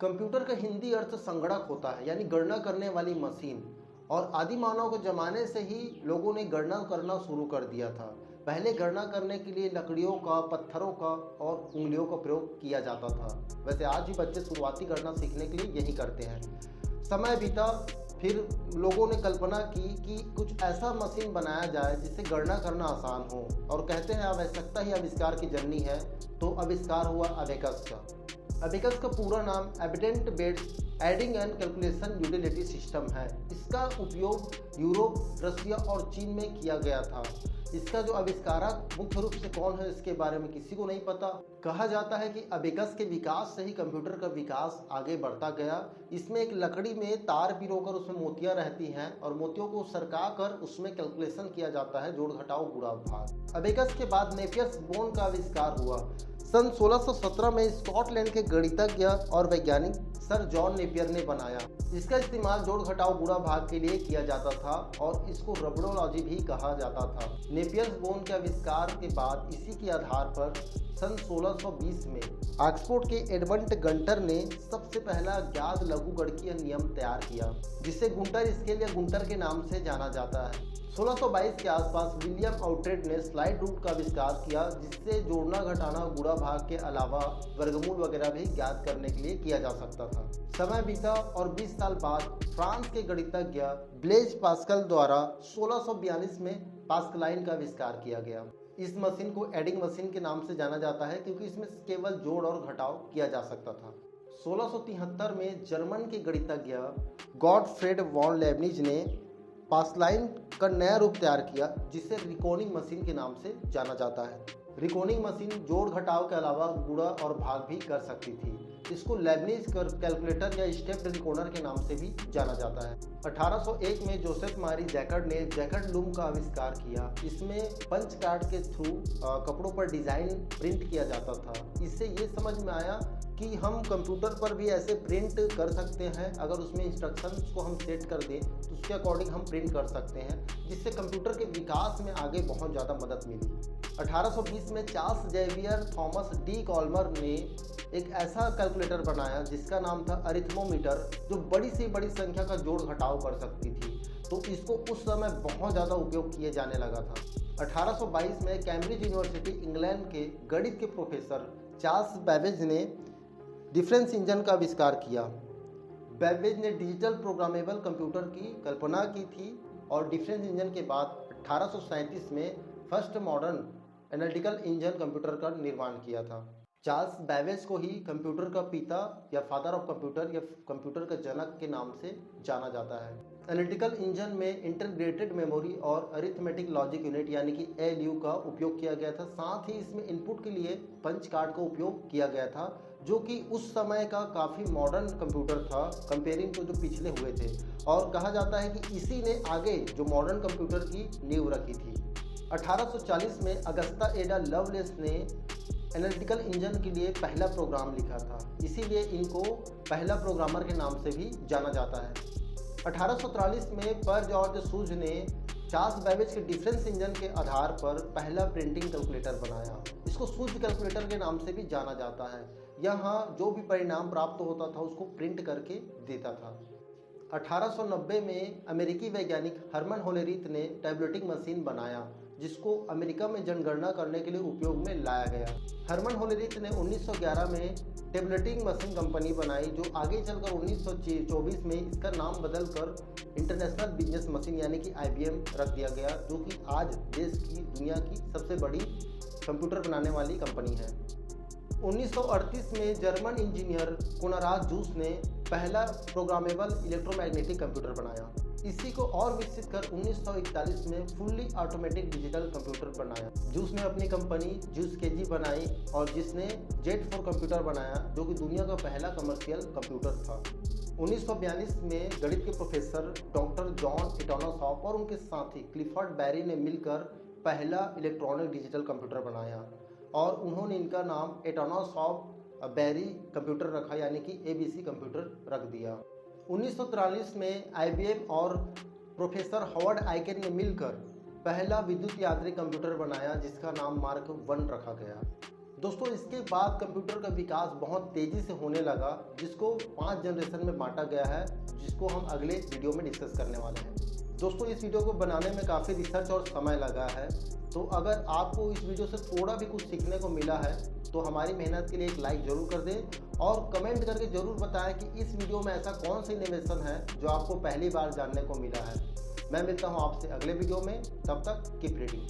Computer का हिंदी अर्थ संगणक होता है, यानी गणना करने वाली मशीन। और आदि मानव के ज़माने से ही लोगों ने गणना करना शुरू कर दिया था। पहले गणना करने के लिए लकड़ियों का, पत्थरों का और उंगलियों का प्रयोग किया जाता था। वैसे आज भी बच्चे शुरुआती गणना सीखने के लिए यही करते हैं। समय बीता, फिर लोगों ने कल्पना की कि कुछ ऐसा मशीन बनाया जाए जिससे गणना करना आसान हो, और कहते हैं आवश्यकता ही आविष्कार की जननी है। तो आविष्कार हुआ अबेकस का। अबेकस का पूरा नाम evident based adding and calculation utility system है। इसका उपयोग यूरोप, रशिया और चीन में किया गया था। इसका जो आविष्कारक मुख्य रूप से कौन है, इसके बारे में किसी को नहीं पता। कहा जाता है कि अबेकस के विकास से ही कंप्यूटर का विकास आगे बढ़ता गया। इसमें एक लकड़ी में तार पिरोकर उसमें मोतियां रहती हैं और मोतियों को सरका कर उसमें कैलकुलेशन किया जाता है, जोड़ घटाओ गुणा भाग। अबेकस के बाद नेपियर्स बोन का आविष्कार हुआ। सन 1617 में स्कॉटलैंड के गणितज्ञ और वैज्ञानिक सर जॉन नेपियर ने बनाया। इसका इस्तेमाल जोड़ घटाओ गुणा भाग के लिए किया जाता था और इसको रबड़ोलॉजी भी कहा जाता था। नेपियर्स बोन के आविष्कार के बाद इसी के आधार पर सन 1620 में ऑक्सफोर्ड के एडमंड गंटर ने सबसे पहला ज्ञात लघुगणकीय नियम तैयार किया, जिसे गुंटर स्केल या गुंटर के नाम से जाना जाता है। 1622 के आसपास विलियम आउट्रेड ने स्लाइड रूट का आविष्कार किया, जिससे जोड़ना, घटाना, गुणा भाग के अलावा वर्गमूल वगैरह भी ज्ञात करने के लिए किया जा सकता था। समय बीता और 20 साल बाद फ्रांस के गणितज्ञ ब्लेज पास्कल द्वारा 1642 में पास्कलाइन का आविष्कार किया गया। इस मशीन को एडिंग मशीन के नाम से जाना जाता है, क्योंकि इसमें केवल जोड़ और घटाव किया जा सकता था। 1673 में जर्मन के गणितज्ञ गॉटफ्रेड वॉन लेबनिज ने पास्कलाइन का नया रूप तैयार किया, जिसे रिकोनिंग मशीन के नाम से जाना जाता है। रिकोनिंग मशीन जोड़ घटाव के अलावा गुणा और भाग भी कर सकती थी। इसको लेबनिज कैलकुलेटर या स्टेप्ड रिकॉर्डर के नाम से भी जाना जाता है। 1801 में जोसेफ मारी जैकर्ड ने जैकर्ड लूम का आविष्कार किया। इसमें पंच कार्ड के थ्रू कपड़ों पर डिज़ाइन प्रिंट किया जाता था। इससे ये समझ में आया कि हम कंप्यूटर पर भी ऐसे प्रिंट कर सकते हैं। अगर उसमें इंस्ट्रक्शंस को हम सेट कर दें तो उसके अकॉर्डिंग हम प्रिंट कर सकते हैं, जिससे कंप्यूटर के विकास में आगे बहुत ज़्यादा मदद मिली। 1820 में चार्ल्स जेवियर थॉमस डी कॉल्मर ने एक ऐसा कैलकुलेटर बनाया जिसका नाम था अरिथमोमीटर, जो बड़ी से बड़ी संख्या का जोड़ घटाव कर सकती थी। तो इसको उस समय बहुत ज़्यादा उपयोग किए जाने लगा था। 1822 में कैम्ब्रिज यूनिवर्सिटी इंग्लैंड के गणित के प्रोफेसर चार्ल्स बैबेज ने डिफरेंस इंजन का आविष्कार किया। बैबेज ने डिजिटल प्रोग्रामेबल कंप्यूटर की कल्पना की थी और डिफरेंस इंजन के बाद 1837 में first modern analytical engine computer का निर्माण किया था। चार्ल्स बैबेज को ही कंप्यूटर का पिता या फादर ऑफ कंप्यूटर या कंप्यूटर का जनक के नाम से जाना जाता है। एनालिटिकल इंजन में इंटीग्रेटेड मेमोरी और अरिथमेटिक लॉजिक यूनिट यानी कि एएलयू का उपयोग किया गया था। साथ ही इसमें इनपुट के लिए पंच कार्ड का उपयोग किया गया था, जो कि उस समय का काफ़ी मॉडर्न कंप्यूटर था कंपेयरिंग टू जो पिछले हुए थे। और कहा जाता है कि इसी ने आगे जो मॉडर्न कंप्यूटर की नींव रखी थी। 1840 में अगस्ता एडा लवलेस ने एनालिटिकल इंजन के लिए पहला प्रोग्राम लिखा था, इसीलिए इनको पहला प्रोग्रामर के नाम से भी जाना जाता है। 1843 में पर जॉर्ज सूज ने चार्ल्स बैबेज के डिफरेंस इंजन के आधार पर पहला प्रिंटिंग कैलकुलेटर बनाया। इसको सूज कैलकुलेटर के नाम से भी जाना जाता है। यहाँ जो भी परिणाम प्राप्त होता था उसको प्रिंट करके देता था। 1890 में अमेरिकी वैज्ञानिक हरमन होलेरीथ ने टैबलेटिंग मशीन बनाया, जिसको अमेरिका में जनगणना करने के लिए उपयोग में लाया गया। हरमन होलेरीथ ने 1911 में टैबलेटिंग मशीन कंपनी बनाई, जो आगे चलकर 1924 में इसका नाम बदलकर इंटरनेशनल बिजनेस मशीन यानी कि IBM रख दिया गया, जो कि आज देश की, दुनिया की सबसे बड़ी कंप्यूटर बनाने वाली कंपनी है। 1938 में जर्मन इंजीनियर कोनाराड जूस ने पहला प्रोग्रामेबल इलेक्ट्रोमैग्नेटिक कंप्यूटर बनाया। इसी को और विकसित कर 1941 में फुल्ली ऑटोमेटिक डिजिटल कंप्यूटर बनाया। जूस ने अपनी कंपनी जूस केजी बनाई और जिसने जेट4 कंप्यूटर बनाया, जो कि दुनिया का पहला कमर्शियल कंप्यूटर था। 1942 में गणित के प्रोफेसर डॉक्टर जॉन एटोनोसॉफ और उनके साथी क्लिफर्ड बैरी ने मिलकर पहला इलेक्ट्रॉनिक डिजिटल कंप्यूटर बनाया और उन्होंने इनका नाम एटोनोसॉफ बैरी कंप्यूटर रखा, यानी कि ABC कंप्यूटर रख दिया। 1943 में IBM और प्रोफेसर हॉवर्ड आइकेन ने मिलकर पहला विद्युत यांत्रिक कंप्यूटर बनाया, जिसका नाम मार्क 1 रखा गया। दोस्तों इसके बाद कंप्यूटर का विकास बहुत तेज़ी से होने लगा, जिसको 5 जनरेशन में बांटा गया है, जिसको हम अगले वीडियो में डिस्कस करने वाले हैं। दोस्तों इस वीडियो को बनाने में काफ़ी रिसर्च और समय लगा है, तो अगर आपको इस वीडियो से थोड़ा भी कुछ सीखने को मिला है तो हमारी मेहनत के लिए एक लाइक ज़रूर कर दें और कमेंट करके ज़रूर बताएं कि इस वीडियो में ऐसा कौन सा इनोवेशन है जो आपको पहली बार जानने को मिला है। मैं मिलता हूँ आपसे अगले वीडियो में, तब तक कीप रीडिंग।